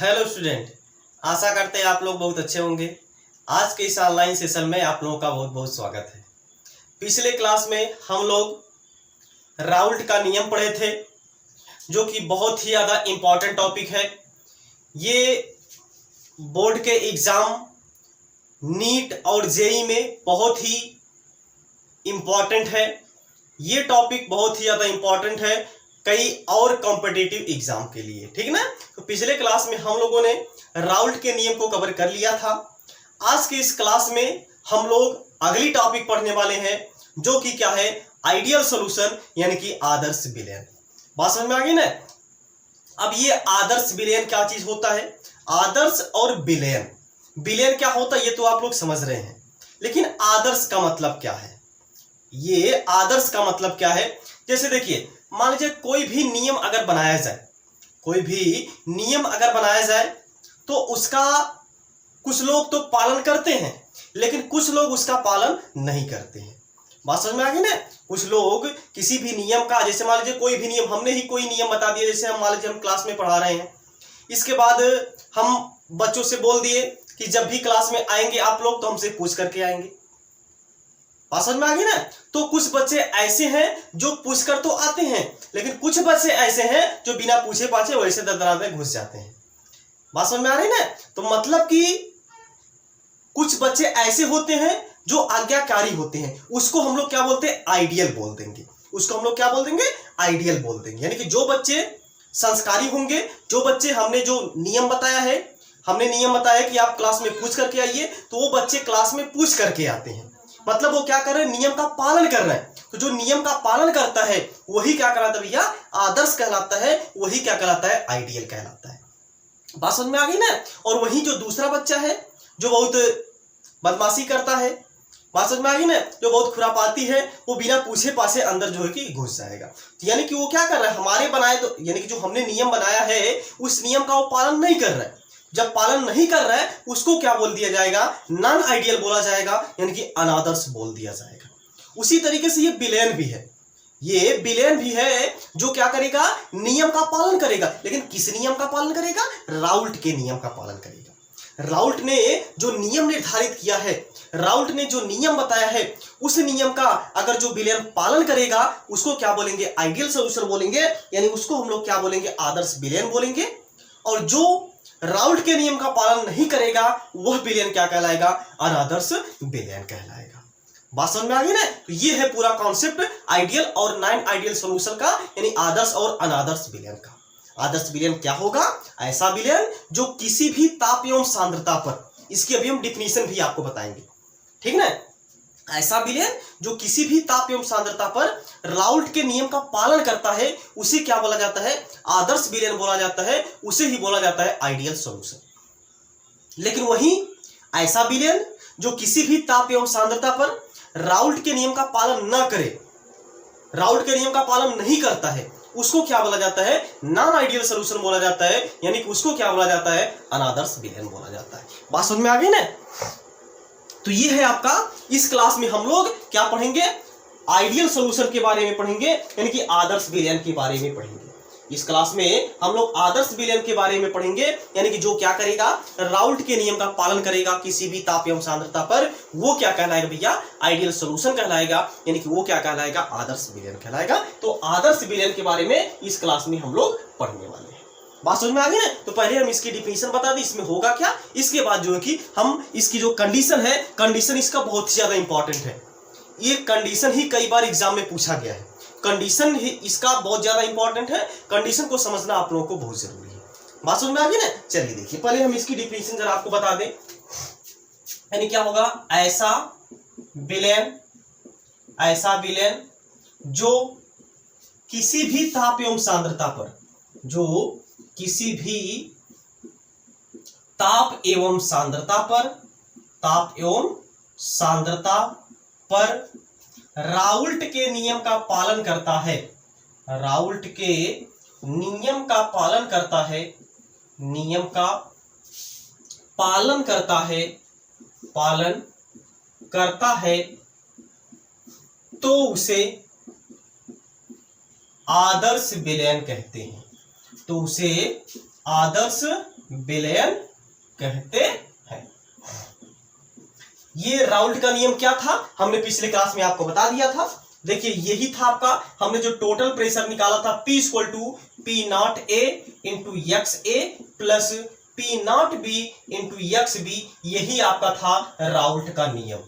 Hello student, आशा करते हैं आप लोग बहुत अच्छे होंगे। आज के इस ऑनलाइन सेशन में आप लोगों का बहुत बहुत स्वागत है। पिछले क्लास में हम लोग राउल्ट का नियम पढ़े थे, जो कि बहुत ही ज़्यादा इम्पॉर्टेंट टॉपिक है। ये बोर्ड के एग्ज़ाम नीट और जेई में बहुत ही इम्पॉर्टेंट है। ये टॉपिक बहुत ही ज़्यादा इम्पॉर्टेंट है कई और कॉम्पिटिटिव एग्जाम के लिए, ठीक ना। तो पिछले क्लास में हम लोगों ने राउल्ट के नियम को कवर कर लिया था। आज के इस क्लास में हम लोग अगली टॉपिक पढ़ने वाले हैं, जो कि क्या है, आइडियल सॉल्यूशन यानी कि आदर्श विलयन। बात समझ में आ गई ना। अब ये आदर्श विलयन क्या चीज होता है? आदर्श और विलयन, विलयन क्या होता है ये तो आप लोग समझ रहे हैं, लेकिन आदर्श का मतलब क्या है? ये आदर्श का मतलब क्या है? जैसे देखिए, मान लीजिए कोई भी नियम अगर बनाया जाए, कोई भी नियम अगर बनाया जाए तो उसका कुछ लोग तो पालन करते हैं, लेकिन कुछ लोग उसका पालन नहीं करते हैं। बात समझ में आ गई ना। कुछ लोग किसी भी नियम का, जैसे मान लीजिए कोई भी नियम, हमने ही कोई नियम बता दिया, जैसे हम मान लीजिए हम क्लास में पढ़ा रहे हैं, इसके बाद हम बच्चों से बोल दिए कि जब भी क्लास में आएंगे आप लोग तो हमसे पूछ करके आएंगे। बात समझ में आ गई ना। तो कुछ बच्चे ऐसे हैं जो पूछ कर तो आते हैं, लेकिन कुछ बच्चे ऐसे हैं जो बिना पूछे पाछे वैसे दरदराज में घुस जाते हैं। बात समझ में आ रही ना। तो मतलब कि कुछ बच्चे ऐसे होते हैं जो आज्ञाकारी होते हैं, उसको हम लोग क्या बोलते हैं? आइडियल बोल देंगे। उसको हम लोग क्या बोल देंगे? आइडियल बोल देंगे। यानी कि जो बच्चे संस्कारी होंगे, जो बच्चे हमने जो नियम बताया है, हमने नियम बताया कि आप क्लास में पूछ करके आइए, तो वो बच्चे क्लास में पूछ करके आते हैं। मतलब वो क्या कर रहे हैं? नियम का पालन कर रहे हैं। तो जो नियम का पालन करता है वही क्या कहलाता है भैया? आदर्श कहलाता है। वही क्या कहलाता है? आइडियल कहलाता है। बात समझ में आ गई ना। और वही जो दूसरा बच्चा है जो बहुत बदमाशी करता है, बात समझ में आ गई ना, जो बहुत खुरापाती है, वो बिना पूछे पाछे अंदर जो है कि घुस जाएगा। तो यानी कि वो क्या कर रहा है? हमारे बनाए तो यानी कि जो हमने नियम बनाया है उस नियम का वो पालन नहीं कर रहा है। जब पालन नहीं कर रहा है उसको क्या बोल दिया जाएगा? नॉन आइडियल बोला जाएगा, यानी कि अनादर्श बोल दिया जाएगा। उसी तरीके से ये विलयन भी है। ये विलयन भी है जो क्या करेगा? नियम का पालन करेगा, लेकिन किस नियम का पालन करेगा? राउल्ट के नियम का पालन करेगा। राउल्ट ने जो नियम निर्धारित किया है, राउल्ट ने जो नियम बताया है, उस नियम का अगर जो विलयन पालन करेगा उसको क्या बोलेंगे? आइडियल सॉल्यूशन बोलेंगे, यानी उसको हम लोग क्या बोलेंगे? आदर्श विलयन बोलेंगे। और जो राउल्ट के नियम का पालन नहीं करेगा वह विलयन क्या कहलाएगा? अनादर्श विलयन कहलाएगा। बात समझ में आ गई ना। तो ये है पूरा कॉन्सेप्ट आइडियल और नॉन आइडियल सॉल्यूशन का, यानी आदर्श और अनादर्श विलयन का। आदर्श विलयन क्या होगा? ऐसा विलयन जो किसी भी ताप एवं सांद्रता पर, इसकी अभी हम डिफिनीशन भी आपको बताएंगे, ठीक ना। ऐसा विलयन जो किसी भी ताप एवं सांद्रता पर राउल्ट के नियम का पालन करता है उसे क्या बोला जाता है? आदर्श विलयन बोला जाता है। उसे ही बोला जाता है आइडियल सॉल्यूशन। लेकिन वही ऐसा विलयन जो किसी भी ताप एवं सांद्रता पर राउल्ट के नियम का पालन न करे, राउल्ट के नियम का पालन नहीं करता है, उसको क्या बोला जाता है? नॉन आइडियल सॉल्यूशन बोला जाता है, यानी कि उसको क्या बोला जाता है? अनादर्श विलयन बोला जाता है। बात समझ में आ गई ना। तो ये है आपका, इस क्लास में हम लोग क्या पढ़ेंगे? आइडियल सॉल्यूशन के बारे में पढ़ेंगे, यानी कि आदर्श विलयन के बारे में पढ़ेंगे। इस क्लास में हम लोग आदर्श विलयन के बारे में पढ़ेंगे, यानी कि जो क्या करेगा? राउल्ट के नियम का पालन करेगा किसी भी ताप एवं सांद्रता पर, वो क्या कहलाएगा भैया? आइडियल सॉल्यूशन कहलाएगा, यानी कि वो क्या कहलाएगा? आदर्श विलयन कहलाएगा। तो आदर्श विलयन के बारे में इस क्लास में हम लोग पढ़ने वाले हैं। बात समझ में आ गई ना। तो पहले हम इसकी डिफिनीशन बता दें, इसमें होगा क्या। इसके बाद जो है कि हम इसकी जो कंडीशन है, कंडीशन इसका बहुत ही ज्यादा इंपॉर्टेंट है। ये कंडीशन ही कई बार एग्जाम में पूछा गया है। कंडीशन ही इसका बहुत ज्यादा इंपॉर्टेंट है। कंडीशन को समझना आप लोगों को बहुत जरूरी है। बात समझ में आ गई ना। चलिए देखिए, पहले हम इसकी डिफिनीशन जरा आपको बता दें। यानी क्या होगा? ऐसा विलयन, ऐसा विलयन जो किसी भी ताप एवं सांद्रता पर, जो किसी भी ताप एवं सांद्रता पर, ताप एवं सांद्रता पर राउल्ट के नियम का पालन करता है, राउल्ट के नियम का पालन करता है, नियम का पालन करता है, पालन करता है, तो उसे आदर्श विलयन कहते हैं। तो उसे आदर्श विलयन कहते हैं। ये राउल्ट का नियम क्या था, हमने पिछले क्लास में आपको बता दिया था। देखिए यही था आपका, हमने जो टोटल प्रेशर निकाला था P equal to P not A into X A plus P not B into X B, यही आपका था राउल्ट का नियम।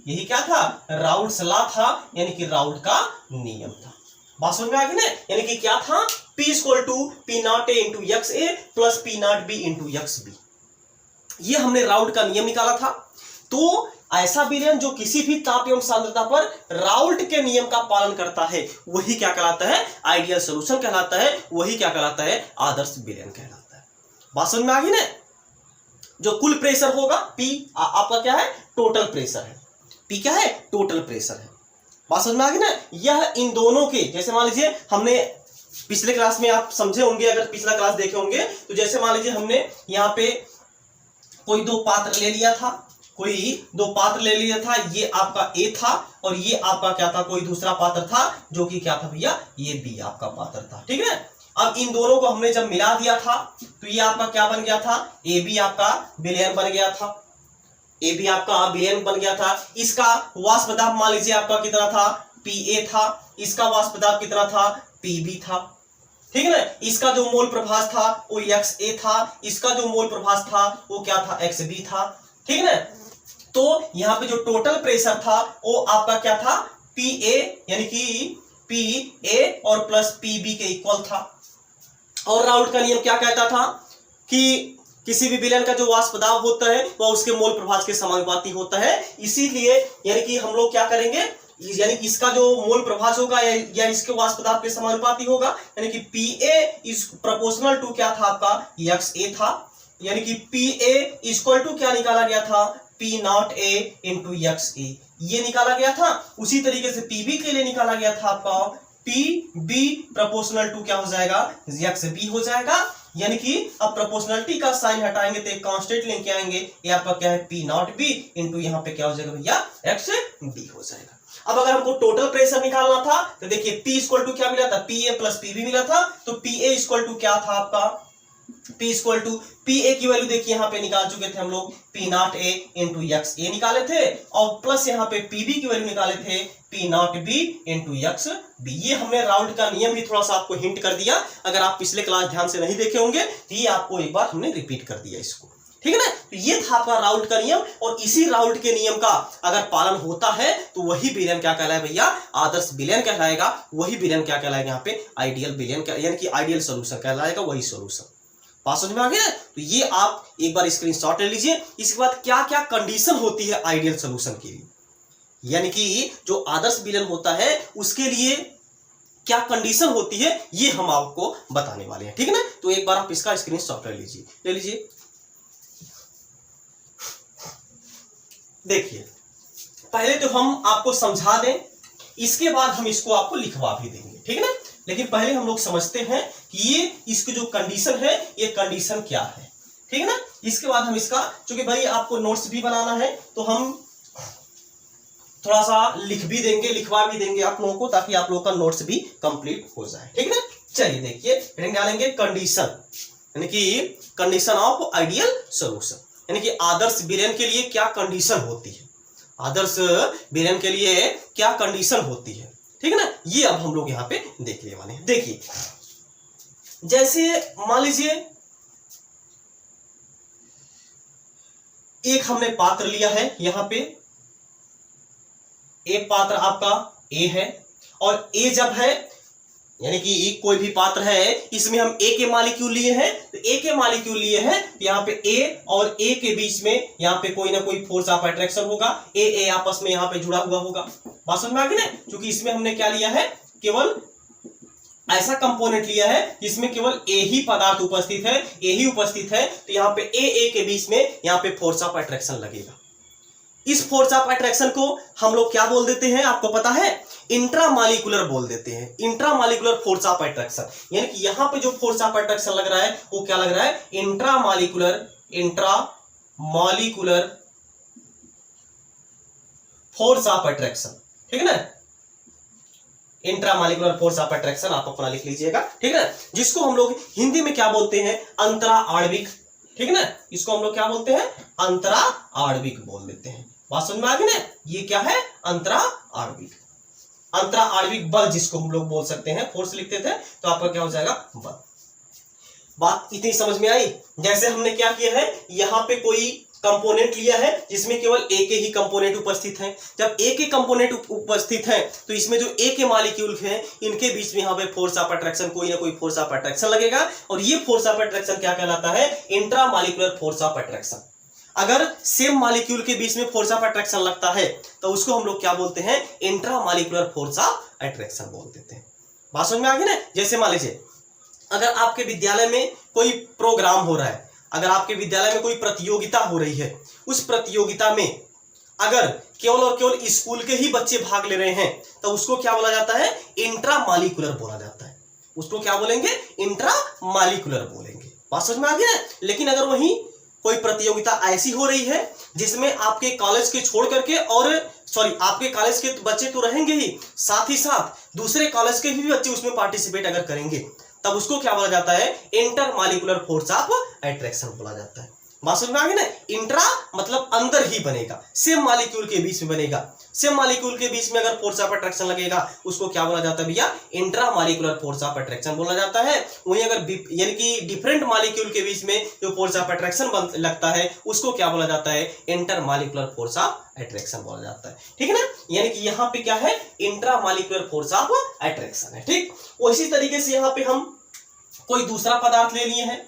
यही क्या था, राउल्ट्स लॉ था, यानी कि राउल्ट का नियम था। बात समझ में आ गई ना, यानी कि क्या था, P equal to P not A into X A plus P not B into X B, ये हमने राउल्ट का नियम निकाला था। तो ऐसा विलयन जो किसी भी ताप एवं सांद्रता पर राउल्ट के नियम का पालन करता है वही क्या कहलाता है, आइडियल सॉल्यूशन कहलाता है, वही क्या कहलाता है, आदर्श विलयन कहलाता है। बात समझ में आ गई ना। जो कुल प्रेशर होगा P आपका क्या है, टोटल प्रेशर है। P क्या है, टोटल प्रेशर है। बात समझ में आ गई ना। यह इन दोनों के, जैसे मान लीजिए हमने पिछले क्लास में आप समझे होंगे, अगर पिछला क्लास देखे होंगे तो जैसे मान लीजिए हमने यहाँ पे कोई दो पात्र ले लिया था, ये आपका A था और ये आपका क्या था, कोई दूसरा पात्र था जो कि क्या था भैया, ये B आपका पात्र था। ठीक है, अब इन दोनों को हमने जब मिला दिया था तो ये आपका क्या बन गया था, AB आपका विलयन बन गया था। AB आपका विलयन बन गया था। इसका वाष्प दाब मान लीजिए आपका कितना था, PA था। इसका वाष्प दाब कितना था, PB था। ठीक है ना। इसका जो मोल प्रभास था वो XA था, इसका जो मोल प्रभास था वो क्या था, XB था। ठीक है ना। तो यहाँ पे जो टोटल प्रेशर था वो आपका क्या था, PA, यानी कि PA और प्लस PB के इक्वल था। और राउल्ट का नियम क्या कहता था कि किसी भी विलयन का जो वाष्प दाब होता है वह उसके मोल प्रभास के समानुपाती होता है। इसीलिए यानी कि हम लोग क्या करेंगे, यानी इसका जो मोल प्रभास होगा या इसके वाष्प दाब के समानुपाती होगा, यानी कि PA इज प्रोपोर्शनल टू क्या था आपका, XA था। यानी कि PA इक्वल टू क्या निकाला गया था, P not A into XA, ये निकाला गया था। उसी तरीके से PB के लिए निकाला गया था आपका PB प्रोपोर्शनल टू क्या हो जाएगा, XB हो जाएगा। यानी कि अब प्रोपोर्शनलिटी का साइन हटाएंगे तो एक कांस्टेंट लेके आएंगे, ये आपका क्या है, P नॉट B इंटू यहाँ पे क्या हो जाएगा भैया, XB हो जाएगा। अब अगर हमको टोटल प्रेशर निकालना था तो देखिए P इक्वल टू क्या मिला था, PA प्लस PB मिला था। तो PA इक्वल टू क्या था आपका, P इक्वल टू PA की वैल्यू देखिए यहाँ पे निकाल चुके थे हम लोग, P not A into XA निकाले थे और प्लस यहाँ पे PB की वैल्यू निकाले थे P not B into XB। ये हमने राउल्ट का नियम भी थोड़ा सा आपको हिंट कर दिया। अगर आप पिछले क्लास ध्यान से नहीं देखे होंगे तो ये आपको एक बार हमने रिपीट कर दिया इसको। ठीक है ना। तो ये था आपका राउल्ट का नियम, और इसी राउल्ट के नियम का अगर पालन होता है तो वही विलयन क्या कहलाएगा भैया, आदर्श विलयन कहलाएगा। वही विलयन क्या कहलाएगा यहाँ पे, आइडियल विलयन, यानी कि आइडियल सॉल्यूशन कहलाएगा, वही सॉल्यूशन। बात समझ में आ गया। तो ये आप एक बार स्क्रीनशॉट ले लीजिए। इसके बाद क्या क्या कंडीशन होती है आइडियल सॉल्यूशन के लिए, यानी कि जो आदर्श विलयन होता है उसके लिए क्या कंडीशन होती है, ये हम आपको बताने वाले हैं। ठीक है ना। तो एक बार आप इसका स्क्रीनशॉट ले लीजिए। देखिए पहले तो हम आपको समझा दें, इसके बाद हम इसको आपको लिखवा भी देंगे। ठीक है ना। लेकिन पहले हम लोग समझते हैं कि ये इसकी जो कंडीशन है ये कंडीशन क्या है। ठीक है ना। इसके बाद हम इसका, चूंकि भाई आपको नोट्स भी बनाना है तो हम थोड़ा सा लिख भी देंगे, लिखवा भी देंगे आप लोगों को, ताकि आप लोगों का नोट्स भी कंप्लीट हो जाए। ठीक है ना। चलिए देखिए हेडिंग डालेंगे कंडीशन, यानी कि कंडीशन ऑफ आइडियल सॉल्यूशन, यानी कि आदर्श विलयन के लिए क्या कंडीशन होती है, आदर्श विलयन के लिए क्या कंडीशन होती है। ठीक है ना। ये अब हम लोग यहाँ पे देखने वाले हैं। देखिए जैसे मान लीजिए एक हमने पात्र लिया है, यहाँ पे एक पात्र आपका A है, और A जब है यानी कि कोई भी पात्र है, इसमें हम A के मॉलिक्यूल लिए हैं, तो A के मॉलिक्यूल लिए हैं तो यहाँ पे A और A के बीच में यहाँ पे कोई ना कोई फोर्स ऑफ अट्रैक्शन होगा, A आपस में यहाँ पे जुड़ा हुआ होगा। बात समझ में आ गई ना। क्योंकि इसमें हमने क्या लिया है, केवल ऐसा कंपोनेंट लिया है जिसमें केवल A ही पदार्थ उपस्थित है, A ही उपस्थित है, तो यहाँ पे A के बीच में यहाँ पे फोर्स ऑफ अट्रैक्शन लगेगा। इस फोर्स ऑफ अट्रैक्शन को हम लोग क्या बोल देते हैं, आपको पता है, इंट्रामॉलिक्यूलर बोल देते हैं, इंट्रामॉलिक्यूलर फोर्स ऑफ अट्रैक्शन। यानी कि यहाँ पे जो फोर्स ऑफ अट्रैक्शन लग रहा है वो क्या लग रहा है, इंट्रामॉलिक्यूलर फोर्स ऑफ अट्रैक्शन। ठीक है ना। इंट्रामॉलिक्यूलर फोर्स ऑफ अट्रैक्शन आप अपना लिख लीजिएगा, ठीक है ना, जिसको हम लोग हिंदी में क्या बोलते हैं, अंतरा आणविक, ठीक है ना, इसको हम लोग क्या बोलते हैं, अंतरा आणविक बोल देते हैं। बात समझ में आ गई ना, ये क्या है, अंतरा आणविक, अंतरा आणविक बल जिसको हम लोग बोल सकते हैं, फोर्स लिखते थे तो आपका क्या हो जाएगा, बल। बात इतनी समझ में आई। जैसे हमने क्या किया है, यहां पे कोई कंपोनेंट लिया है जिसमें केवल एक ही कंपोनेंट उपस्थित है। जब एक ही कंपोनेंट उपस्थित है तो इसमें जो एक के मॉलिक्यूल हैं इनके बीच में यहाँ पे फोर्स ऑफ अट्रैक्शन, कोई ना कोई फोर्स ऑफ अट्रैक्शन लगेगा, और ये फोर्स ऑफ अट्रैक्शन क्या कहलाता है, intra molecular force of attraction. अगर सेम मॉलिक्यूल के बीच में फोर्स ऑफ अट्रैक्शन लगता है तो उसको हम लोग क्या बोलते हैं, intra molecular force of attraction बोल देते हैं। बात समझ में आ गई ना। जैसे मान लीजिए अगर आपके विद्यालय में कोई प्रोग्राम हो रहा है, अगर आपके विद्यालय में कोई प्रतियोगिता हो रही है, उस प्रतियोगिता में अगर केवल और केवल स्कूल के ही बच्चे भाग ले रहे हैं तो उसको क्या बोला जाता है, इंट्रा मॉलिक्यूलर बोला जाता है। उसको क्या बोलेंगे, इंट्रा मॉलिक्यूलर बोलेंगे। बात समझ में आ गई ना। लेकिन अगर वहीं कोई प्रतियोगिता ऐसी हो रही है जिसमें आपके कॉलेज के छोड़ करके और आपके कॉलेज के बच्चे तो रहेंगे ही, साथ ही साथ दूसरे कॉलेज के भी बच्चे उसमें पार्टिसिपेट अगर करेंगे, तब उसको क्या बोला जाता है, inter molecular force of attraction बोला जाता है। बात समझ में आ गई ना। इंट्रा मतलब अंदर ही बनेगा, सेम मॉलिक्यूल के बीच में बनेगा, सेम मॉलिक्यूल के बीच में अगर फोर्स ऑफ अट्रैक्शन लगेगा उसको क्या बोला जाता है भैया, intra molecular force of attraction बोला जाता है। वहीं अगर यानी कि डिफरेंट मॉलिक्यूल के बीच में जो फोर्स ऑफ अट्रैक्शन लगता है उसको क्या बोला जाता है, inter molecular force of attraction बोला जाता है, ठीक है ना। यानी कि यहाँ पे क्या है, intra molecular force of attraction है, ठीक। उसी तरीके से यहाँ पे हम कोई दूसरा पदार्थ ले लिए हैं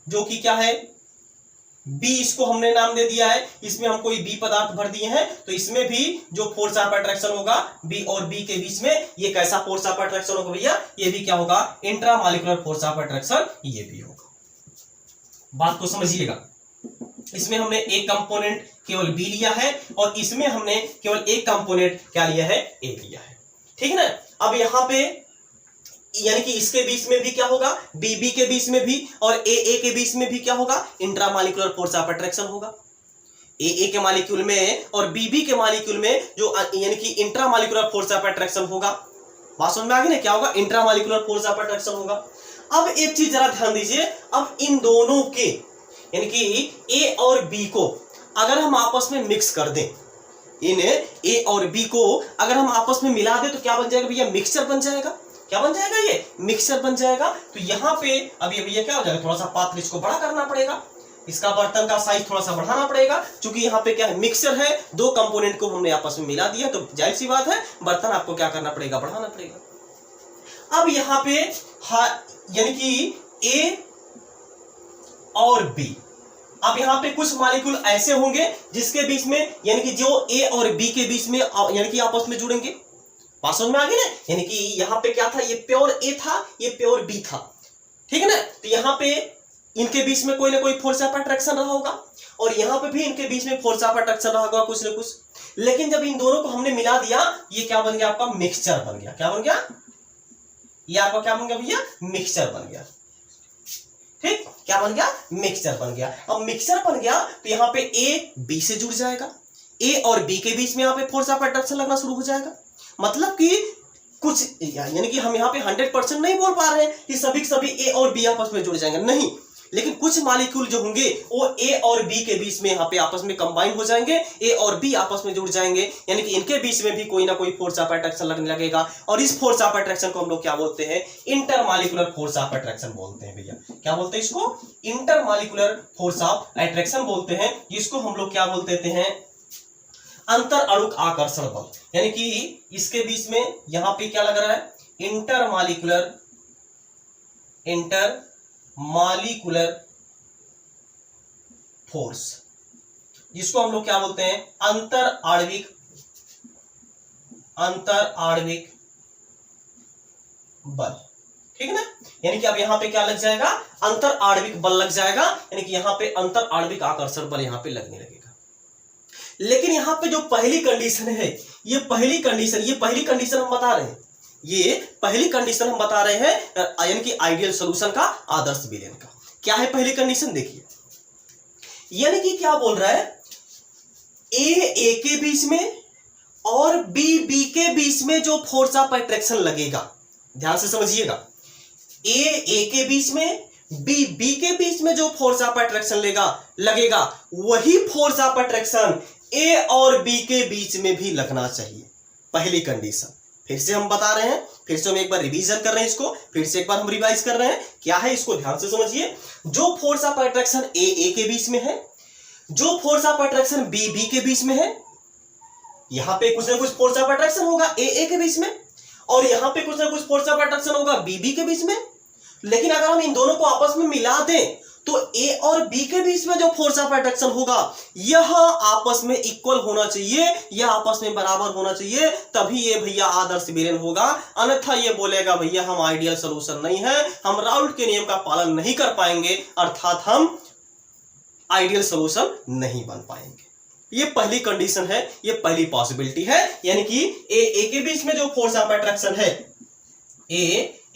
जो कि क्या है, बी, इसको हमने नाम दे दिया है, इसमें हम कोई बी पदार्थ भर दिए हैं, तो इसमें भी जो फोर्स ऑफ अट्रैक्शन होगा बी और बी के बीच में, ये कैसा फोर्स ऑफ अट्रैक्शन होगा भैया, ये भी क्या होगा, intra molecular force of attraction, ये भी होगा। बात को समझिएगा। इसमें हमने एक कंपोनेंट केवल बी लिया है और इसमें हमने केवल एक कंपोनेंट क्या लिया है, ए लिया है, ठीक है ना। अब यहां पे यानी कि इसके बीच में भी क्या होगा, बी बी के बीच में भी और ए ए के बीच में भी क्या होगा, intra molecular force of attraction होगा। ए ए के मॉलिक्यूल में और बी बी के मॉलिक्यूल में जो यानी कि intra molecular force of attraction होगा। बात समझ में आ गई ना, क्या होगा, intra molecular force of attraction होगा। अब एक चीज जरा ध्यान दीजिए, अब इन दोनों के यानी कि ए और बी को अगर हम आपस में मिक्स कर दें, इन ए और बी को अगर हम आपस में मिला दें तो क्या बन जाएगा भैया, मिक्सचर बन जाएगा। क्या बन जाएगा, ये मिक्सचर बन जाएगा। तो यहाँ पे अभी अभी ये क्या हो जाएगा, थोड़ा सा पात्र इसको बड़ा करना पड़ेगा, इसका बर्तन का साइज थोड़ा सा बढ़ाना पड़ेगा, क्योंकि यहाँ पे क्या है, मिक्सचर है, दो कंपोनेंट को हमने आपस में मिला दिया, तो जाहिर सी बात है बर्तन आपको क्या करना पड़ेगा, बढ़ाना पड़ेगा। अब यहाँ पे यानी कि ए और बी, अब यहाँ पे कुछ मॉलिक्यूल ऐसे होंगे जिसके बीच में यानी कि जो ए और बी के बीच में यानी कि आपस में जुड़ेंगे। बात समझ में आ गई ना। यानी कि यहाँ पे क्या था, ये प्योर ए था, ये प्योर बी था, ठीक है ना। तो यहाँ पे इनके बीच में कोई ना कोई फोर्स ऑफ अट्रैक्शन रहा होगा और यहाँ पे भी इनके बीच में फोर्स ऑफ अट्रैक्शन रहा होगा कुछ ना कुछ। लेकिन जब इन दोनों को हमने मिला दिया, ये क्या बन गया, आपका मिक्सचर बन गया। क्या बन गया, ये आपका क्या बन गया भैया, मिक्सचर बन गया, ठीक। क्या बन गया, मिक्सचर बन गया। अब मिक्सचर बन गया तो यहाँ पे ए बी से जुड़ जाएगा, ए और बी के बीच में यहाँ पे फोर्स ऑफ अट्रैक्शन लगना शुरू हो जाएगा। मतलब कि कुछ यानी कि हम यहाँ पे 100% नहीं बोल पा रहे हैं कि सभी ए और बी आपस में जुड़ जाएंगे, नहीं, लेकिन कुछ मॉलिक्यूल जो होंगे वो ए और बी के बीच में यहाँ पे आपस में कंबाइन हो जाएंगे, ए और बी आपस में जुड़ जाएंगे, यानी कि इनके बीच में भी कोई ना कोई फोर्स ऑफ अट्रैक्शन लगने लगेगा। और इस फोर्स ऑफ अट्रैक्शन को हम लोग क्या बोलते हैं, inter molecular force of attraction बोलते हैं भैया। क्या बोलते हैं इसको, inter molecular force of attraction बोलते हैं, जिसको हम लोग क्या बोलते हैं, अंतर अणुक आकर्षण बल। यानी कि इसके बीच में यहां पे क्या लग रहा है, इंटर मॉलिक्यूलर फोर्स, जिसको हम लोग क्या बोलते हैं, अंतर आणविक बल, ठीक है ना। यानी कि अब यहां पे क्या लग जाएगा, अंतर आणविक बल लग जाएगा, यानी कि यहां पे अंतर आणविक आकर्षण बल यहां पे लगने लगेगा। लेकिन यहां पे जो पहली कंडीशन है, ये पहली कंडीशन हम बता रहे हैं, ये पहली कंडीशन हम बता रहे हैं, यानी कि आइडियल सॉल्यूशन का, आदर्श विलयन का। क्या है पहली कंडीशन, देखिए, यानी कि क्या बोल रहा है, ए के बीच में और बी के बीच में जो फोर्स ऑफ अट्रैक्शन लगेगा, ध्यान से समझिएगा, ए के बीच में, बी के बीच में जो फोर्स ऑफ अट्रैक्शन लगेगा वही फोर्स ऑफ अट्रैक्शन ए और बी के बीच में भी लगना चाहिए। पहली कंडीशन फिर से हम बता रहे हैं, फिर से हम एक बार रिवीजन कर रहे हैं इसको, फिर से एक बार हम रिवाइज कर रहे हैं। क्या है इसको ध्यान से समझिए। जो फोर्स ऑफ अट्रैक्शन ए के बीच में है, जो फोर्स ऑफ अट्रैक्शन बी के बीच में है, यहां पे कुछ ना कुछ फोर्स ऑफ अट्रैक्शन होगा ए के बीच में, और यहां पे कुछ ना कुछ फोर्स ऑफ अट्रैक्शन होगा बी के बीच में। लेकिन अगर हम इन दोनों को आपस में मिला दें तो ए और बी के बीच में जो फोर्स ऑफ अट्रैक्शन होगा यह आपस में इक्वल होना चाहिए, यह आपस में बराबर होना चाहिए, तभी ये भैया आदर्श विलयन होगा। अन्यथा ये बोलेगा भैया हम आइडियल सोल्यूशन नहीं है, हम राउल्ट के नियम का पालन नहीं कर पाएंगे, अर्थात हम आइडियल सोल्यूशन नहीं बन पाएंगे। ये पहली कंडीशन है, ये पहली पॉसिबिलिटी है, यानी कि ए के बीच में जो फोर्स ऑफ अट्रैक्शन है,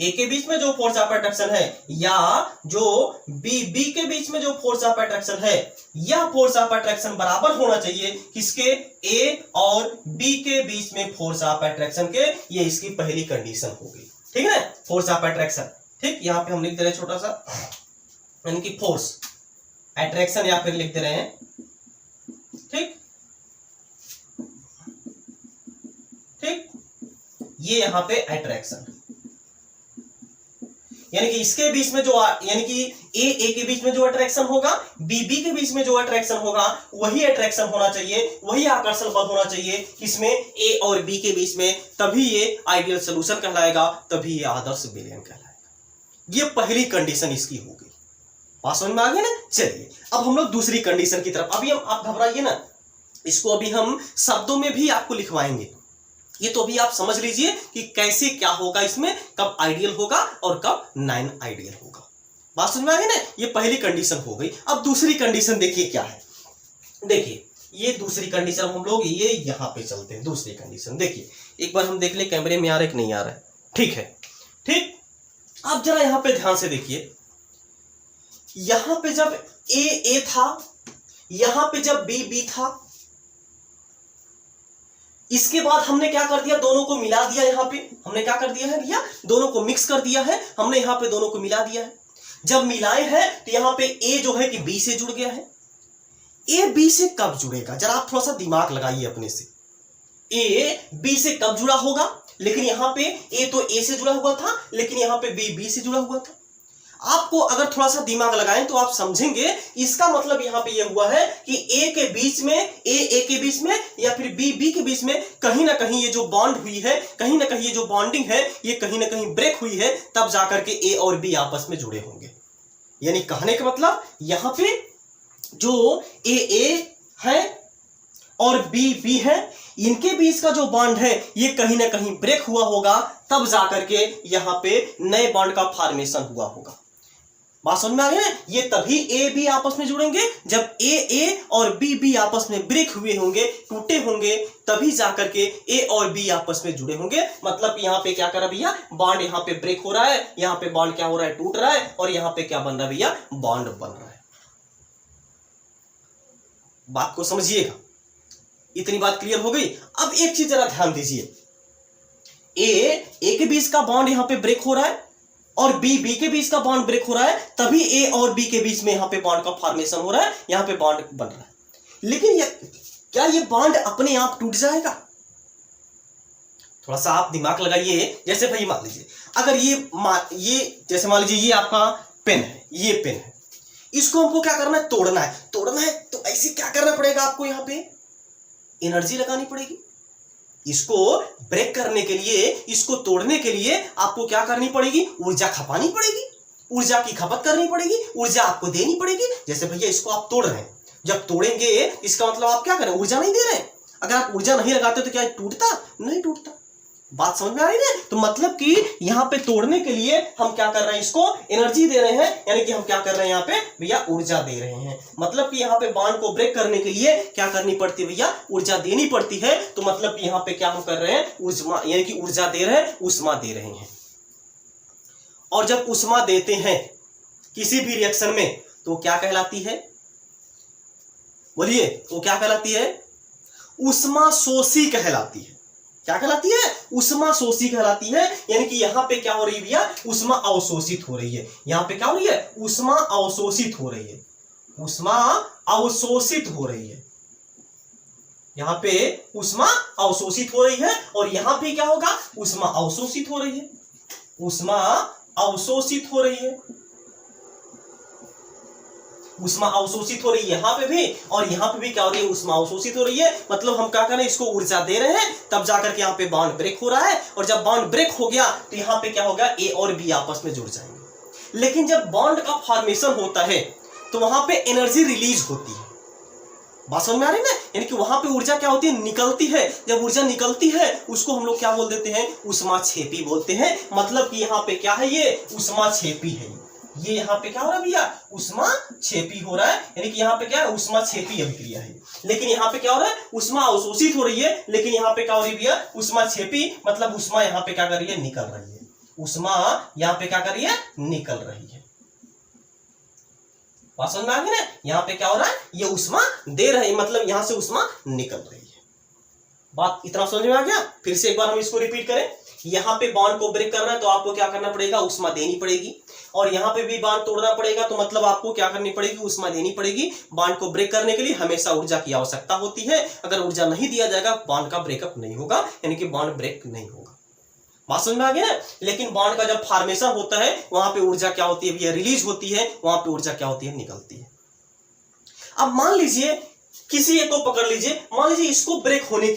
ए के बीच में जो फोर्स ऑफ अट्रैक्शन है, या जो बी के बीच में जो फोर्स ऑफ अट्रैक्शन है, यह फोर्स ऑफ अट्रैक्शन बराबर होना चाहिए किसके, ए और बी के बीच में फोर्स ऑफ अट्रैक्शन के। ये इसकी पहली कंडीशन होगी, ठीक है, फोर्स ऑफ अट्रैक्शन। ठीक, यहां पे हम लिख दे रहे हैं छोटा सा, यानी कि फोर्स अट्रैक्शन या फिर लिख दे रहे हैं, ठीक ठीक, ये यहां पे अट्रैक्शन, यानी कि इसके बीच में जो, यानी कि ए के बीच में जो अट्रैक्शन होगा, बी के बीच में जो अट्रैक्शन होगा वही अट्रैक्शन होना चाहिए, वही आकर्षण बल होना चाहिए किसमें, ए और बी के बीच में, तभी ये आइडियल सॉल्यूशन कहलाएगा, तभी ये आदर्श विलयन कहलाएगा। ये पहली कंडीशन इसकी हो गई। बात समझ में आ गई ना। चलिए अब हम लोग दूसरी कंडीशन की तरफ, अभी हम, आप घबराइए ना, इसको अभी हम शब्दों में भी आपको लिखवाएंगे, ये तो भी आप समझ लीजिए कि कैसे क्या होगा इसमें, कब आइडियल होगा और कब नॉन आइडियल होगा। बात समझ में आ गई ना। ये पहली कंडीशन हो गई। अब दूसरी कंडीशन देखिए क्या है। देखिए ये दूसरी कंडीशन हम लोग ये यहां पे चलते हैं। दूसरी कंडीशन देखिए, एक बार हम देख ले कैमरे में आ रहा है कि नहीं आ रहा है, ठीक है, ठीक। अब जरा यहां पे ध्यान से देखिए, यहां पे जब ए था, यहां पे जब बी था, इसके बाद हमने क्या कर दिया, दोनों को मिला दिया। यहां पे हमने क्या कर दिया है भैया, दोनों को मिक्स कर दिया है हमने, यहां पे दोनों को मिला दिया है। जब मिलाए हैं तो यहां पे ए जो है कि बी से जुड़ गया है। ए बी से कब जुड़ेगा, जरा आप थोड़ा सा दिमाग लगाइए अपने से। ए बी से कब जुड़ा होगा, लेकिन यहां पे ए तो ए से जुड़ा हुआ था, लेकिन यहां पे बी से जुड़ा हुआ था। आपको अगर थोड़ा सा दिमाग लगाएं तो आप समझेंगे, इसका मतलब यहां पे ये हुआ है कि ए के बीच में, ए के बीच में या फिर बी के बीच में कहीं ना कहीं ये जो बॉन्ड हुई है, कहीं ना कहीं ये जो बॉन्डिंग है, ये कहीं ना कहीं ब्रेक हुई है, तब जाकर के ए और बी आपस में जुड़े होंगे। यानी कहने का मतलब यहां पे जो ए है और बी है, इनके बीच का जो बॉन्ड है ये कहीं ना कहीं ब्रेक हुआ होगा, तब जाकर के यहां पे नए बॉन्ड का फॉर्मेशन हुआ होगा। बात समझ में आ गई ना। ये तभी ए बी आपस में जुड़ेंगे जब ए और बी आपस में ब्रेक हुए होंगे, टूटे होंगे, तभी जाकर के ए और बी आपस में जुड़े होंगे। मतलब यहां पे क्या कर रहा भैया, बॉन्ड यहां पे ब्रेक हो रहा है, यहां पे बॉन्ड क्या हो रहा है, टूट रहा है, और यहां पे क्या बन रहा है भैया, बॉन्ड बन रहा है। बात को समझिएगा, इतनी बात क्लियर हो गई। अब एक चीज जरा ध्यान दीजिए, ए के बीच का बॉन्ड यहां पे ब्रेक हो रहा है और बी के बीच का बॉन्ड ब्रेक हो रहा है, तभी ए और बी के बीच में यहां पे बॉन्ड का फॉर्मेशन हो रहा है, यहां पे बॉन्ड बन रहा है। लेकिन क्या ये बॉन्ड अपने आप टूट जाएगा? थोड़ा सा आप दिमाग लगाइए। जैसे भाई मान लीजिए, अगर ये जैसे मान लीजिए ये आपका पेन है, ये पेन है, इसको हमको क्या करना है, तोड़ना है। तो ऐसे क्या करना पड़ेगा आपको, यहां पे एनर्जी लगानी पड़ेगी। इसको ब्रेक करने के लिए, इसको तोड़ने के लिए आपको क्या करनी पड़ेगी, ऊर्जा खपानी पड़ेगी, ऊर्जा की खपत करनी पड़ेगी, ऊर्जा आपको देनी पड़ेगी। जैसे भैया इसको आप तोड़ रहे हैं, जब तोड़ेंगे इसका मतलब आप क्या करें, ऊर्जा नहीं दे रहे हैं। अगर आप ऊर्जा नहीं लगाते तो क्या टूटता, नहीं टूटता। बात समझ में आ रही है। तो मतलब कि यहां पे तोड़ने के लिए हम क्या कर रहे हैं, इसको एनर्जी दे रहे हैं, यानी कि हम क्या कर रहे हैं, यहाँ पे भैया ऊर्जा दे रहे हैं। मतलब कि यहाँ पे बॉन्ड को ब्रेक करने के लिए क्या करनी पड़ती है भैया, ऊर्जा देनी पड़ती है। तो मतलब कि यहाँ पे क्या हम कर रहे हैं, ऊष्मा, यानी कि ऊर्जा दे रहे हैं, ऊष्मा दे रहे हैं। और जब ऊष्मा देते हैं किसी भी रिएक्शन में तो क्या कहलाती है, बोलिए, वो क्या कहलाती है, ऊष्मा शोषी कहलाती है। क्या कहलाती है? ऊष्मा शोषी कहलाती है। यानी कि यहाँ पे क्या हो रही है भैया? ऊष्मा अवशोषित हो रही है। यहाँ पे क्या हो रही है? ऊष्मा अवशोषित हो रही है। ऊष्मा अवशोषित हो रही है। यहाँ पे ऊष्मा अवशोषित हो रही है और यहाँ पे क्या होगा? ऊष्मा अवशोषित हो रही है। ऊष्मा अवशोषित हो रही है। ऊष्मा अवशोषित हो रही है यहाँ पे भी और यहाँ पे भी क्या हो रही है? ऊष्मा अवशोषित हो रही है। मतलब हम क्या कर रहे हैं? इसको ऊर्जा दे रहे हैं, तब जाकर के यहाँ पे बॉन्ड ब्रेक हो रहा है और जब बॉन्ड ब्रेक हो गया तो यहाँ पे क्या होगा? ए और बी आपस में जुड़ जाएंगे। लेकिन जब बॉन्ड का फॉर्मेशन होता है तो वहां पे एनर्जी रिलीज होती है। बात समझ में आ रही है ना? यानी कि वहां पे ऊर्जा क्या होती है? निकलती है। जब ऊर्जा निकलती है उसको हम लोग क्या बोल देते हैं? ऊष्माक्षेपी बोलते हैं। मतलब कि यहाँ पे क्या है? ये ऊष्माक्षेपी है। ये यहाँ पे क्या हो रहा है भैया? ऊष्माक्षेपी हो रहा है। यानी कि यहाँ पे क्या है? ऊष्माक्षेपी अभिक्रिया है। लेकिन यहाँ पे क्या हो रहा है? ऊष्मा अवशोषित हो रही है। लेकिन यहाँ पे क्या हो रही है भैया? ऊष्माक्षेपी। मतलब ऊष्मा यहाँ पे क्या कर रही है? निकल रही है। ऊष्मा यहाँ पे क्या कर रही है? निकल रही है। बात समझ में आ गई ना? यहाँ पे क्या हो रहा है? ये ऊष्मा दे रहे हैं, मतलब यहाँ से ऊष्मा निकल रही है। बात इतना समझ में आ गया? फिर से एक बार हम इसको रिपीट करें। यहाँ पे बॉन्ड को ब्रेक करना है तो आपको क्या करना पड़ेगा? ऊष्मा देनी पड़ेगी। और यहाँ पे भी बॉन्ड तोड़ना पड़ेगा तो मतलब आपको क्या करनी पड़ेगी? ऊष्मा देनी पड़ेगी। बॉन्ड को ब्रेक करने के लिए हमेशा ऊर्जा की आवश्यकता होती है। अगर ऊर्जा नहीं दिया जाएगा बॉन्ड का ब्रेकअप नहीं होगा, यानी कि बॉन्ड ब्रेक नहीं होगा। बात समझ में आ गया ना? लेकिन बॉन्ड का जब फॉर्मेशन होता है वहां पे ऊर्जा क्या होती है भैया? रिलीज होती है। वहां पे ऊर्जा क्या होती है? निकलती है। अब मान लीजिए किसी एक को पकड़ लीजिए, मान लीजिए इसको ब्रेक होने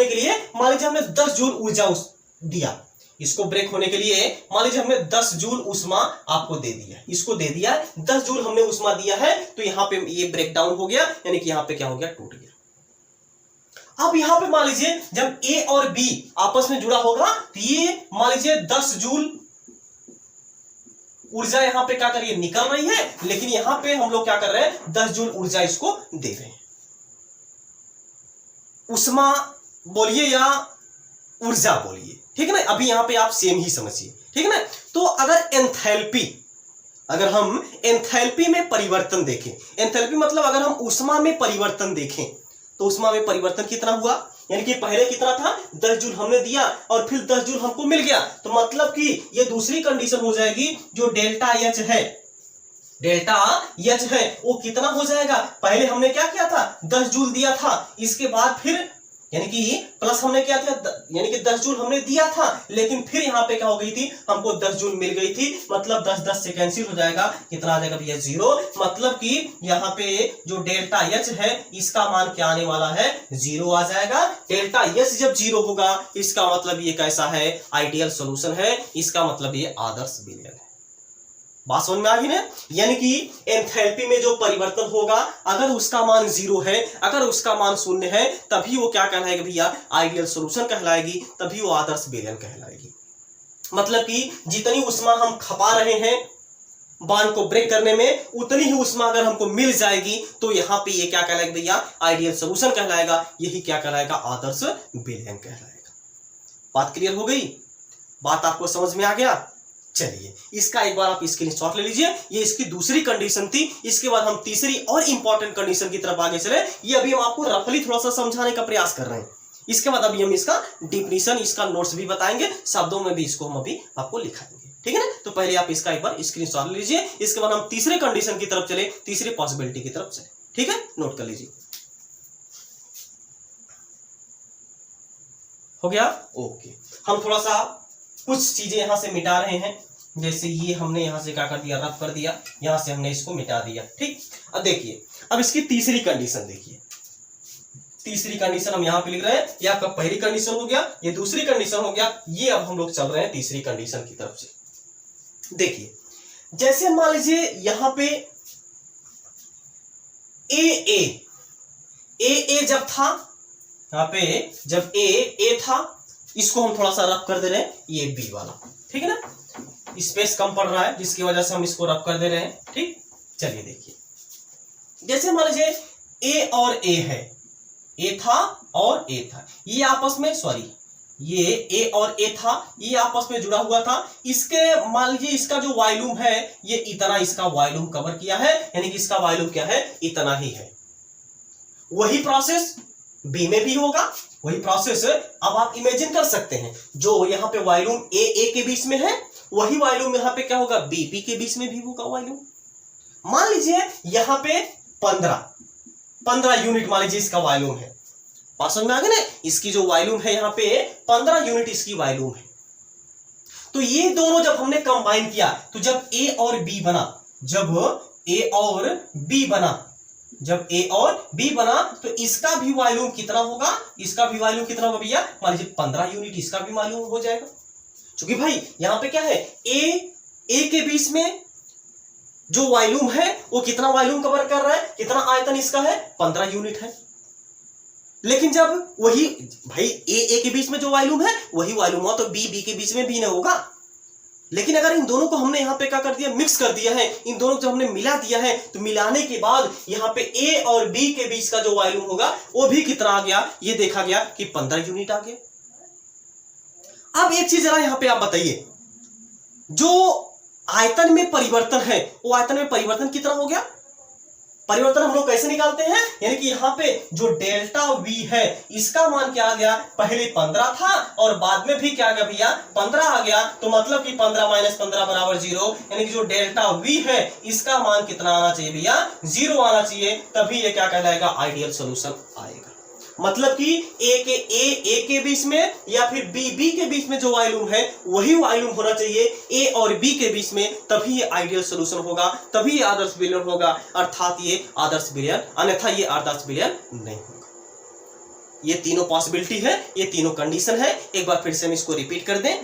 के लिए, मान लीजिए हमने 10 जूल ऊर्जा दिया। इसको ब्रेक होने के लिए मान लीजिए हमने 10 जूल ऊष्मा आपको दे दिया, इसको दे दिया 10 जूल हमने ऊष्मा दिया है, तो यहाँ पे ये ब्रेक डाउन हो गया, यानी कि यहाँ पे क्या हो गया? टूट गया। अब यहाँ पे मान लीजिए जब ए और बी आपस में जुड़ा होगा तो ये मान लीजिए 10 जूल ऊर्जा यहाँ पे क्या कर रही है? निकल रही है। लेकिन यहाँ पे हम लोग क्या कर रहे हैं? 10 जूल ऊर्जा इसको दे रहे हैं। ऊष्मा बोलिए या ऊर्जा बोलिए, ठीक है ना? अभी यहाँ पे आप सेम ही समझिए, ठीक है ना? तो अगर हम एंथैल्पी में परिवर्तन देखें, एंथैल्पी मतलब अगर हम ऊष्मा में परिवर्तन देखें तो ऊष्मा में परिवर्तन कितना हुआ? यानी कि पहले कितना था? 10 जूल हमने दिया और फिर 10 जूल हमको मिल गया, तो मतलब कि ये दूसरी कंडीशन हो जाएगी। जो डेल्टा एच है वो कितना हो जाएगा? पहले हमने क्या किया था? 10 जूल दिया था, इसके बाद फिर यानी कि प्लस हमने क्या था? यानी कि 10 जूल हमने दिया था, लेकिन फिर यहाँ पे क्या हो गई थी? हमको 10 जूल मिल गई थी। मतलब 10 से कैंसिल हो जाएगा, कितना आ जाएगा भैया? 0। मतलब कि यहाँ पे जो डेल्टा एच है इसका मान क्या आने वाला है? 0 आ जाएगा। डेल्टा एच जब 0 होगा इसका मतलब ये कैसा है? आइडियल सोल्यूशन है। इसका मतलब ये आदर्श विलयन है। बात समझ में आ गई ना? यानी कि एंथैल्पी में जो परिवर्तन होगा अगर उसका मान 0 है, अगर उसका मान 0 है, तभी वो क्या कहलाएगा भैया? आइडियल सॉल्यूशन कहलाएगी, तभी वो आदर्श विलयन कहलाएगी। मतलब कि जितनी ऊष्मा हम खपा रहे हैं बॉन्ड को ब्रेक करने में, उतनी ही ऊष्मा अगर हमको मिल जाएगी तो यहाँ पे ये क्या कहलाएगा भैया? आइडियल सॉल्यूशन कहलाएगा। यही क्या कहलाएगा? आदर्श विलयन कहलाएगा। बात क्लियर हो गई? बात आपको समझ में आ गया? चलिए इसका एक बार आप स्क्रीनशॉट ले लीजिए। ये इसकी दूसरी कंडीशन थी। इसके बाद हम तीसरी और इंपॉर्टेंट कंडीशन की तरफ आगे चले। ये अभी हम आपको रफली थोड़ा सा समझाने का प्रयास कर रहे हैं। इसके बाद अभी हम इसका डिफिनीशन, इसका नोट्स भी बताएंगे, शब्दों में भी इसको हम अभी आपको लिखाएंगे, ठीक है ना? तो पहले आप इसका एक बार स्क्रीनशॉट ले लीजिए। इसके बाद हम तीसरे कंडीशन की तरफ चले, तीसरी पॉसिबिलिटी की तरफ चले, ठीक है? नोट कर लीजिए। हो गया? ओके। हम थोड़ा सा कुछ चीजें यहां से मिटा रहे हैं। जैसे ये हमने यहां से क्या कर दिया? रब कर दिया। यहां से हमने इसको मिटा दिया, ठीक? अब देखिए, अब इसकी तीसरी कंडीशन देखिए। तीसरी कंडीशन हम यहां पे लिख रहे हैं। ये आपका पहली कंडीशन हो गया, ये दूसरी कंडीशन हो गया। ये अब हम लोग चल रहे हैं तीसरी कंडीशन की तरफ से। देखिए, जैसे मान लीजिए यहां पे ए जब था, यहाँ पे जब ए था, इसको हम थोड़ा सा रब कर दे रहे हैं, ये बी वाला, ठीक है ना? स्पेस कम पड़ रहा है जिसकी वजह से हम इसको रब कर दे रहे हैं, ठीक? चलिए देखिए, जैसे मान लीजिए ए और ए है, ए था और ए था, ये आपस में, सॉरी, ये ए और ए था, ये आपस में जुड़ा हुआ था। इसके मान लीजिए इसका जो वॉल्यूम है ये इतना, इसका वॉल्यूम कवर किया है, यानी कि इसका वॉल्यूम क्या है? इतना ही है। वही प्रोसेस बी में भी होगा, वही प्रोसेस। अब आप इमेजिन कर सकते हैं जो यहाँ पे वॉल्यूम ए के बीच में है वही वॉल्यूम यहाँ पे क्या होगा, बी के बीच में भी होगा वॉल्यूम। मान लीजिए यहाँ पे 15 यूनिट मान लीजिए इसका वॉल्यूम है। बात समझ में आ गया ना, इसकी जो वॉल्यूम है यहाँ पे 15 यूनिट इसकी वॉल्यूम है। तो ये दोनों जब हमने कंबाइन किया तो जब ए और बी बना, जब ए और बी बना तो इसका भी वॉल्यूम कितना होगा, इसका भी वॉल्यूम कितना होगा भैया, मान लीजिए 15 यूनिट इसका भी वॉल्यूम हो जाएगा। क्योंकि भाई यहां पे क्या है, ए के बीच में जो वॉल्यूम है वो कितना वॉल्यूम कवर कर रहा है, कितना आयतन इसका है, 15 यूनिट है। लेकिन जब वही भाई ए के बीच में जो वॉल्यूम है वही वॉल्यूम हो तो बी के बीच में भी ना होगा। लेकिन अगर इन दोनों को हमने यहाँ पे क्या कर दिया, मिक्स कर दिया है, इन दोनों को जब हमने मिला दिया है तो मिलाने के बाद यहाँ पे ए और बी के बीच का जो वॉल्यूम होगा वो भी कितना आ गया, ये देखा गया कि 15 यूनिट आ गया। अब एक चीज जरा यहाँ पे आप बताइए, जो आयतन में परिवर्तन है वो आयतन में परिवर्तन कितना हो गया, परिवर्तन हम लोग कैसे निकालते हैं, यानी कि यहाँ पे जो डेल्टा वी है इसका मान क्या आ गया, पहले 15 था और बाद में भी क्या आ गया भैया 15 आ गया। तो मतलब कि 15 माइनस 15 बराबर 0, यानी कि जो डेल्टा वी है इसका मान कितना आना चाहिए भैया, 0 आना चाहिए, तभी ये क्या कहलाएगा, आइडियल सॉल्यूशन आएगा। मतलब कि ए के बीच में या फिर बी के बीच में जो वॉल्यूम है वही वॉल्यूम होना चाहिए ए और बी के बीच में, तभी ये आइडियल सॉल्यूशन होगा, तभी ये आदर्श विलयन होगा, अर्थात ये आदर्श विलयन, अन्यथा ये आदर्श विलयन नहीं होगा। ये तीनों पॉसिबिलिटी है, ये तीनों कंडीशन है। एक बार फिर से हम इसको रिपीट कर दें।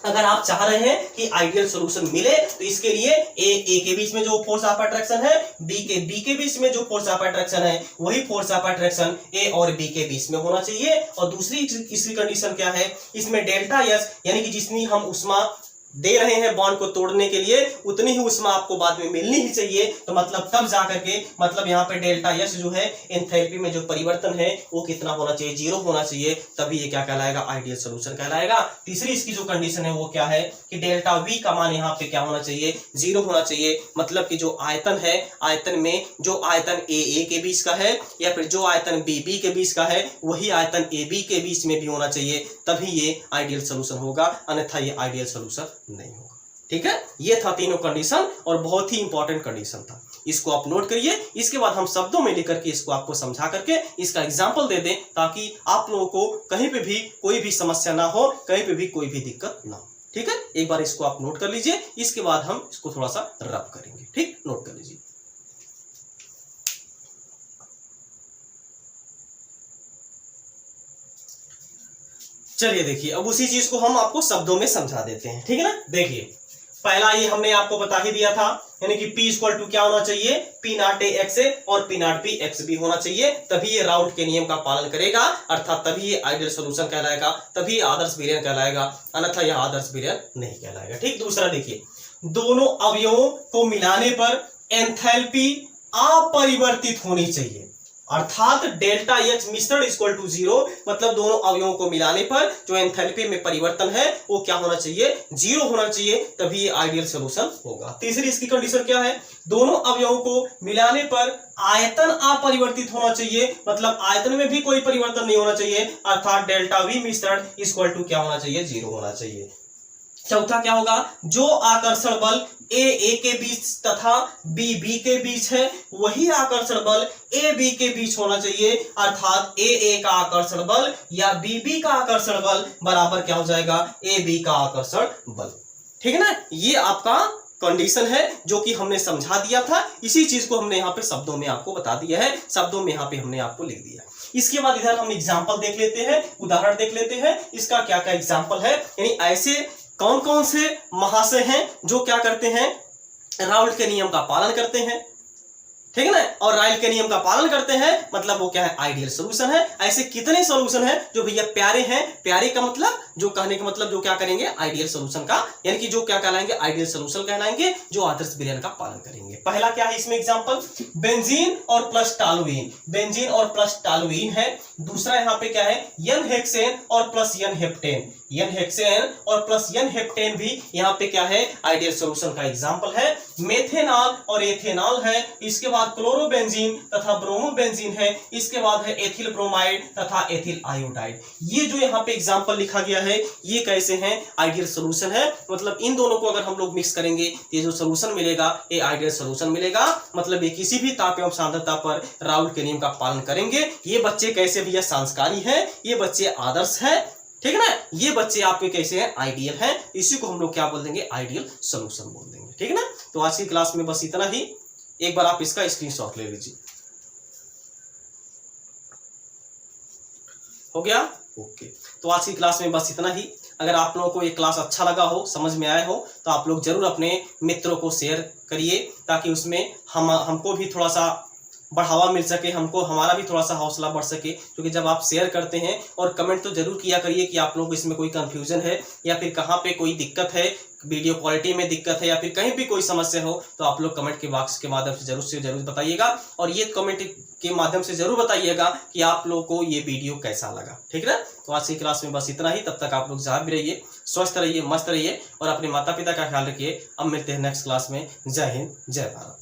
अगर आप चाह रहे हैं कि आइडियल सॉल्यूशन मिले तो इसके लिए ए के बीच में जो फोर्स ऑफ अट्रैक्शन है, बी के बीच में जो फोर्स ऑफ अट्रैक्शन है वही फोर्स ऑफ अट्रैक्शन ए और बी के बीच में होना चाहिए। और दूसरी इसकी कंडीशन क्या है, इसमें डेल्टा एस यानी कि जितनी हम ऊष्मा दे रहे हैं बॉन्ड को तोड़ने के लिए उतनी ही ऊष्मा आपको बाद में मिलनी ही चाहिए। तो मतलब तब जाकर के मतलब यहाँ पे डेल्टा एस जो है एंथैल्पी में जो परिवर्तन है वो कितना होना चाहिए, 0 होना चाहिए, तभी ये क्या कहलाएगा, आइडियल सॉल्यूशन कहलाएगा। तीसरी इसकी जो कंडीशन है वो क्या है कि डेल्टा वी का मान यहाँ पे क्या होना चाहिए, 0 होना चाहिए। मतलब कि जो आयतन है, आयतन में जो आयतन ए के बीच का है या फिर जो आयतन बी के बीच का है वही आयतन ए बी के बीच में भी होना चाहिए, तभी ये आइडियल सॉल्यूशन होगा, अन्यथा ये आइडियल सॉल्यूशन नहीं होगा। ठीक है, ये था तीनों कंडीशन और बहुत ही इंपॉर्टेंट कंडीशन था, इसको आप नोट करिए। इसके बाद हम शब्दों में लेकर के इसको आपको समझा करके इसका एग्जाम्पल दे दें ताकि आप लोगों को कहीं पे भी कोई भी समस्या ना हो, कहीं पे भी कोई भी दिक्कत ना हो। ठीक है, एक बार इसको आप नोट कर लीजिए, इसके बाद हम इसको थोड़ा सा रब करेंगे। ठीक, नोट कर लीजिए। चलिए देखिए, अब उसी चीज को हम आपको शब्दों में समझा देते हैं। ठीक है ना, देखिए पहला ये हमने आपको बता ही दिया था, यानी कि P इक्वल टू क्या होना चाहिए, P not A X A और P not B X B होना चाहिए, तभी ये राउल्ट के नियम का पालन करेगा, अर्थात तभी ये आइडियल सॉल्यूशन कहलाएगा, तभी आदर्श विलयन कहलाएगा, अन्यथा यह आदर्श विलयन नहीं कहलाएगा। ठीक, दूसरा देखिए, दोनों अवयवों को मिलाने पर एंथैल्पी अपरिवर्तित होनी चाहिए, अर्थात डेल्टा एच मिश्रण इक्वल टू 0, मतलब दोनों अवयवों को मिलाने पर जो एंथैल्पी में परिवर्तन है वो क्या होना चाहिए, 0 होना चाहिए, तभी ये आइडियल सॉल्यूशन होगा। तीसरी इसकी कंडीशन क्या है, दोनों अवयवों को मिलाने पर आयतन अपरिवर्तित होना चाहिए, मतलब आयतन में भी कोई परिवर्तन नहीं होना चाहिए, अर्थात डेल्टा वी मिश्रण इक्वल टू क्या होना चाहिए, 0 होना चाहिए। चौथा क्या होगा, जो आकर्षण बल ए के बीच तथा बी के बीच है वही आकर्षण बल ए बी के बीच होना चाहिए, अर्थात ए का आकर्षण बल या बी का आकर्षण बल बराबर क्या हो जाएगा, ए बी का आकर्षण बल। ठीक है ना, ये आपका कंडीशन है जो कि हमने समझा दिया था, इसी चीज को हमने यहाँ पे शब्दों में आपको बता दिया है, शब्दों में यहाँ पे हमने आपको लिख दिया। इसके बाद इधर हम एग्जाम्पल देख लेते हैं, उदाहरण देख लेते हैं, इसका क्या क्या एग्जाम्पल है, यानी ऐसे कौन कौन से महाशय हैं जो क्या करते हैं, राउल्ट के नियम का पालन करते हैं। ठीक है ना, और राउल्ट के नियम का पालन करते हैं मतलब वो क्या है, आइडियल सॉल्यूशन है। ऐसे कितने सॉल्यूशन हैं जो भैया प्यारे हैं, प्यारे का मतलब जो कहने का मतलब जो क्या करेंगे, आइडियल सॉल्यूशन का, यानी कि जो क्या कहलाएंगे, आइडियल सॉल्यूशन कहलाएंगे, जो आदर्श विलयन का पालन करेंगे। पहला क्या है इसमें एग्जांपल, बेंजीन और प्लस टॉलुइन, बेंजीन और प्लस टॉलुइन है। दूसरा यहाँ पे क्या है, एन हेक्सेन और plus n heptane, n hexane और प्लस n हेप्टेन भी यहाँ पे क्या है, आइडियल सॉल्यूशन का एग्जांपल है। मेथेनॉल और एथेनॉल है, इसके बाद क्लोरोबेंजीन तथा ब्रोमोबेंजीन है, इसके बाद है एथिल ब्रोमाइड तथा एथिल आयोडाइड। ये जो यहाँ पे एग्जांपल लिखा गया है ये कैसे हैं, आइडियल सॉल्यूशन है। मतलब इन दोनों को अगर हम लोग मिक्स करेंगे तो ये जो सॉल्यूशन मिलेगा ये आइडियल सॉल्यूशन मिलेगा। मतलब ये किसी भी ताप एवं सांद्रता पर राउल्ट के नियम का पालन करेंगे। ये बच्चे कैसे भैया, संस्कारी हैं, ये बच्चे आदर्श हैं, ठीक है ना। ये बच्चे आपके कैसे हैं, आइडियल हैं। इसी को हम लोग क्या बोल देंगे, आइडियल सॉल्यूशन बोल देंगे, ठीक है ना। तो आज की क्लास में बस इतना ही। एक बार आप इसका स्क्रीनशॉट ले लीजिए। हो गया, ओके। तो आज की क्लास में बस इतना ही। अगर आप लोगों को ये क्लास अच्छा लगा हो, समझ में आया हो, तो आप लोग जरूर अपने मित्रों को शेयर करिए ताकि उसमें हमको भी थोड़ा सा बढ़ावा मिल सके, हमको हमारा भी थोड़ा सा हौसला बढ़ सके। क्योंकि जब आप शेयर करते हैं, और कमेंट तो जरूर किया करिए कि आप लोगों को इसमें कोई कंफ्यूजन है या फिर कहाँ पे कोई दिक्कत है, वीडियो क्वालिटी में दिक्कत है या फिर कहीं भी कोई समस्या हो, तो आप लोग कमेंट के बॉक्स के माध्यम से जरूर बताइएगा। और ये कमेंट के माध्यम से जरूर बताइएगा कि आप लोगों को ये वीडियो कैसा लगा, ठीक है ना। तो आज की क्लास में बस इतना ही। तब तक आप लोग जहाँ भी रहिए, स्वस्थ रहिए, मस्त रहिए और अपने माता पिता का ख्याल रखिए। अब मिलते हैं नेक्स्ट क्लास में। जय हिंद, जय भारत।